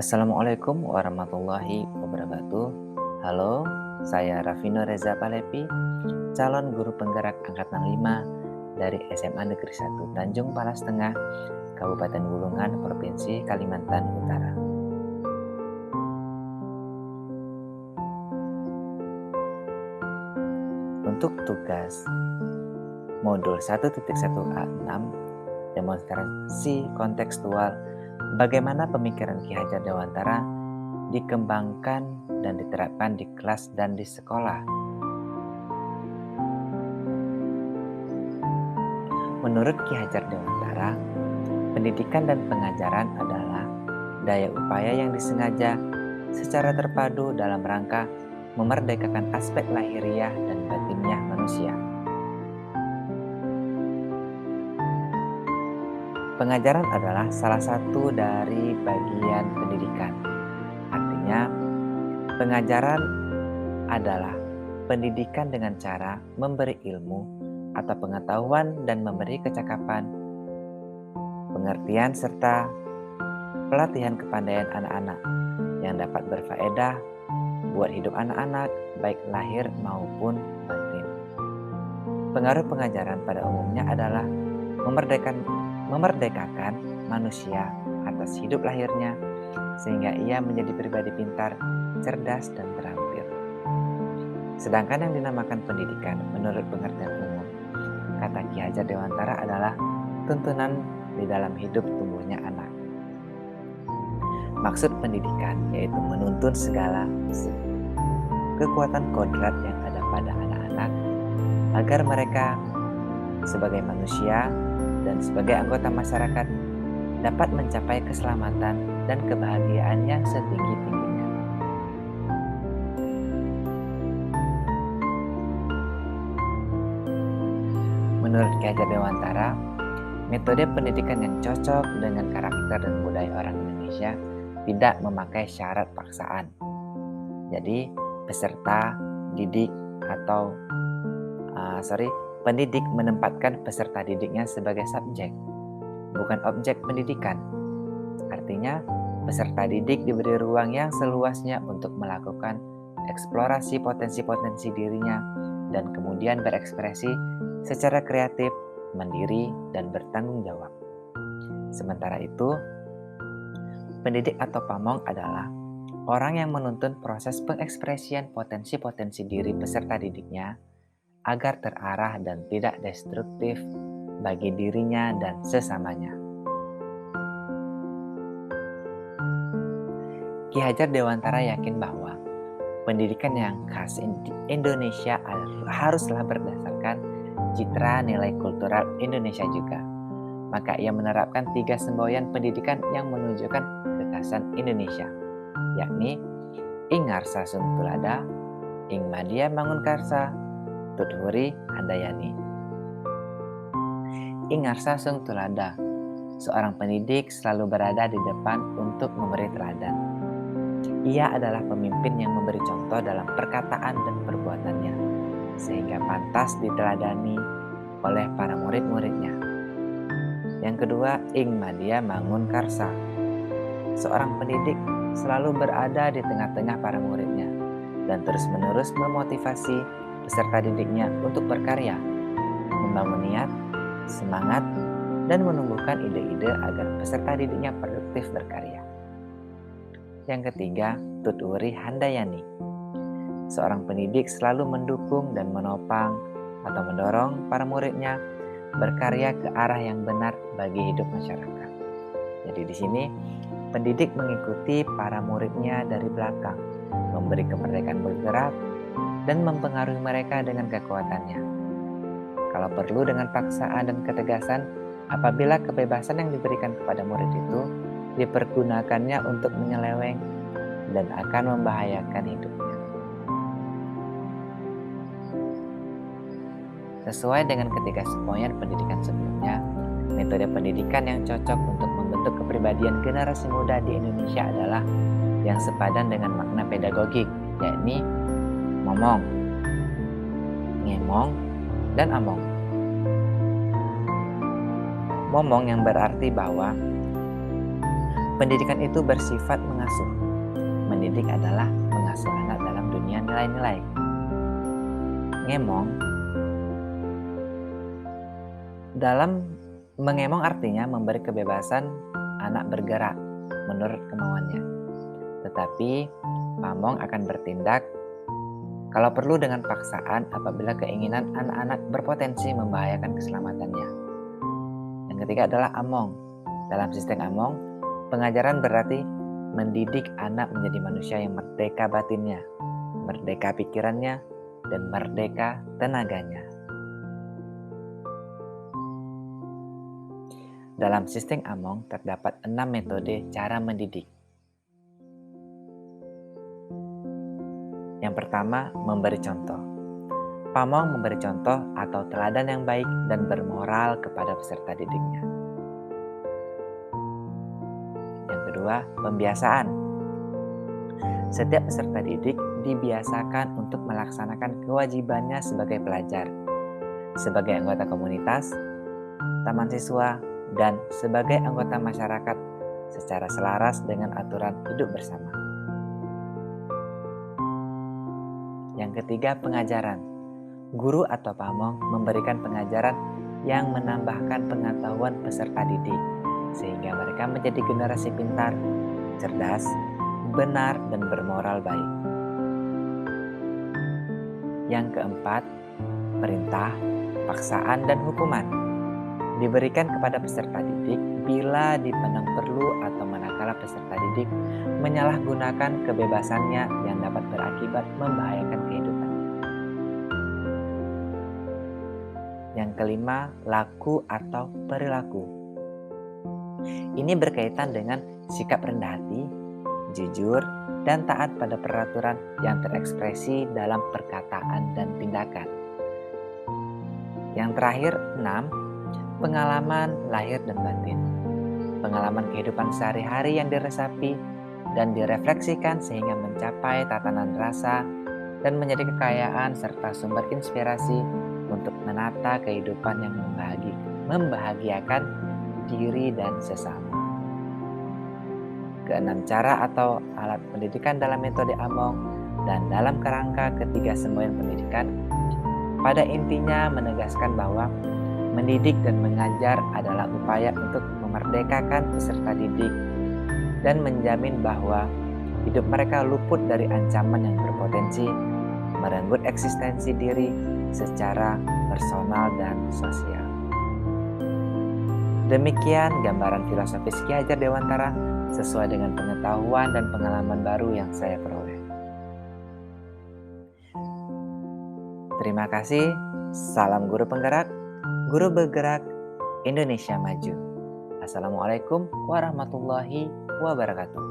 Assalamualaikum warahmatullahi wabarakatuh. Halo, saya Rafino Reza Palepi, calon guru penggerak angkatan 5 dari SMA Negeri 1 Tanjung Palas Tengah, Kabupaten Bulungan, Provinsi Kalimantan Utara. Untuk tugas modul 1.1A6, demonstrasi kontekstual bagaimana pemikiran Ki Hajar Dewantara dikembangkan dan diterapkan di kelas dan di sekolah. Menurut Ki Hajar Dewantara, pendidikan dan pengajaran adalah daya upaya yang disengaja secara terpadu dalam rangka memerdekakan aspek lahiriah dan batiniah manusia. Pengajaran adalah salah satu dari bagian pendidikan. Artinya, pengajaran adalah pendidikan dengan cara memberi ilmu atau pengetahuan dan memberi kecakapan, pengertian serta pelatihan kepandaian anak-anak yang dapat berfaedah buat hidup anak-anak baik lahir maupun batin. Pengaruh pengajaran pada umumnya adalah memerdekakan manusia atas hidup lahirnya sehingga ia menjadi pribadi pintar, cerdas, dan terampil. Sedangkan yang dinamakan pendidikan menurut pengertian umum, kata Ki Hajar Dewantara adalah tuntunan di dalam hidup tumbuhnya anak. Maksud pendidikan yaitu menuntun segala kekuatan kodrat yang ada pada anak-anak agar mereka sebagai manusia dan sebagai anggota masyarakat dapat mencapai keselamatan dan kebahagiaan yang setinggi-tingginya. Menurut Ki Hajar Dewantara, metode pendidikan yang cocok dengan karakter dan budaya orang Indonesia tidak memakai syarat paksaan. Jadi, peserta didik atau pendidik menempatkan peserta didiknya sebagai subjek, bukan objek pendidikan. Artinya, peserta didik diberi ruang yang seluasnya untuk melakukan eksplorasi potensi-potensi dirinya dan kemudian berekspresi secara kreatif, mandiri, dan bertanggung jawab. Sementara itu, pendidik atau pamong adalah orang yang menuntun proses pengekspresian potensi-potensi diri peserta didiknya agar terarah dan tidak destruktif bagi dirinya dan sesamanya. Ki Hajar Dewantara yakin bahwa pendidikan yang khas Indonesia haruslah berdasarkan citra nilai kultural Indonesia juga. Maka ia menerapkan 3 semboyan pendidikan yang menunjukkan kekhasan Indonesia, yakni Ing Ngarsa Sung Tulada, Ing Madya Mangunkarsa, Tuthuri Handayani. Ing Ngarsa Sung Tulada, seorang pendidik selalu berada di depan untuk memberi teladan. Ia adalah pemimpin yang memberi contoh dalam perkataan dan perbuatannya, sehingga pantas diteladani oleh para murid-muridnya. Yang kedua, Ing Madya Mangunkarsa, seorang pendidik selalu berada di tengah-tengah para muridnya dan terus-menerus memotivasi peserta didiknya untuk berkarya, membangun niat, semangat, dan menumbuhkan ide-ide agar peserta didiknya produktif berkarya. Yang ketiga, Tuthuri Handayani, seorang pendidik selalu mendukung dan menopang atau mendorong para muridnya berkarya ke arah yang benar bagi hidup masyarakat. Jadi di sini pendidik mengikuti para muridnya dari belakang, memberi kemerdekaan bergerak, dan mempengaruhi mereka dengan kekuatannya. Kalau perlu dengan paksaan dan ketegasan, apabila kebebasan yang diberikan kepada murid itu dipergunakannya untuk menyeleweng dan akan membahayakan hidupnya. Sesuai dengan ketiga semboyan pendidikan sebelumnya, metode pendidikan yang cocok untuk membentuk kepribadian generasi muda di Indonesia adalah yang sepadan dengan makna pedagogik, yakni momong, ngemong, dan among. Momong yang berarti bahwa Pendidikan itu bersifat mengasuh. Mendidik adalah mengasuh anak dalam dunia nilai-nilai. Ngemong. Dalam mengemong artinya memberi kebebasan anak bergerak menurut kemauannya. Tetapi pamong akan bertindak kalau perlu dengan paksaan apabila keinginan anak-anak berpotensi membahayakan keselamatannya. Yang ketiga adalah among. Dalam sistem among, pengajaran berarti mendidik anak menjadi manusia yang merdeka batinnya, merdeka pikirannya, dan merdeka tenaganya. Dalam sistem among terdapat 6 metode cara mendidik. Yang pertama, memberi contoh. Pamong memberi contoh atau teladan yang baik dan bermoral kepada peserta didiknya. Yang kedua, pembiasaan. Setiap peserta didik dibiasakan untuk melaksanakan kewajibannya sebagai pelajar, sebagai anggota komunitas, taman siswa, dan sebagai anggota masyarakat secara selaras dengan aturan hidup bersama. Yang ketiga, pengajaran. Guru atau pamong memberikan pengajaran yang menambahkan pengetahuan peserta didik, sehingga mereka menjadi generasi pintar, cerdas, benar, dan bermoral baik. Yang keempat, perintah, paksaan, dan hukuman. Diberikan kepada peserta didik bila dipandang perlu atau manakala peserta didik menyalahgunakan kebebasannya yang dapat berakibat membahayakan kehidupannya. Yang kelima, laku atau perilaku. Ini berkaitan dengan sikap rendah hati, jujur, dan taat pada peraturan yang terekspresi dalam perkataan dan tindakan. Yang terakhir, 6. Pengalaman lahir dan batin. Pengalaman kehidupan sehari-hari yang diresapi dan direfleksikan sehingga mencapai tatanan rasa dan menjadi kekayaan serta sumber inspirasi untuk menata kehidupan yang membahagiakan diri dan sesama. Keenam cara atau alat pendidikan dalam metode Among dan dalam kerangka ketiga semboyan pendidikan pada intinya menegaskan bahwa mendidik dan mengajar adalah upaya untuk memerdekakan peserta didik dan menjamin bahwa hidup mereka luput dari ancaman yang berpotensi merenggut eksistensi diri secara personal dan sosial. Demikian gambaran filosofis Ki Hajar Dewantara sesuai dengan pengetahuan dan pengalaman baru yang saya peroleh. Terima kasih. Salam guru penggerak, guru bergerak, Indonesia maju. Assalamualaikum warahmatullahi wabarakatuh.